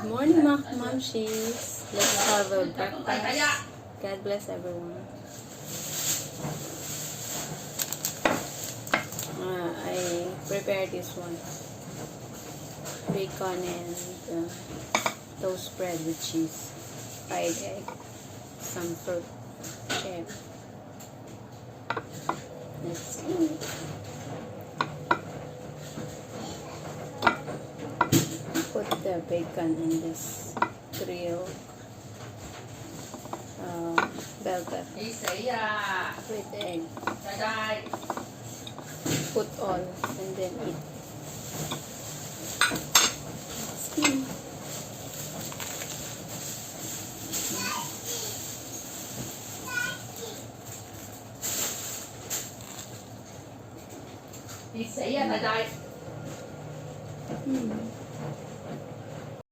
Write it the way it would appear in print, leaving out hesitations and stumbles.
Good morning, Momshies. Let's have a breakfast. God bless everyone. I prepared this one. Bacon and toast bread with cheese. Fried egg. Some fruit. Share. Let's eat. Put the bacon in this grill bell pepper with egg. Put all and then eat. Steam.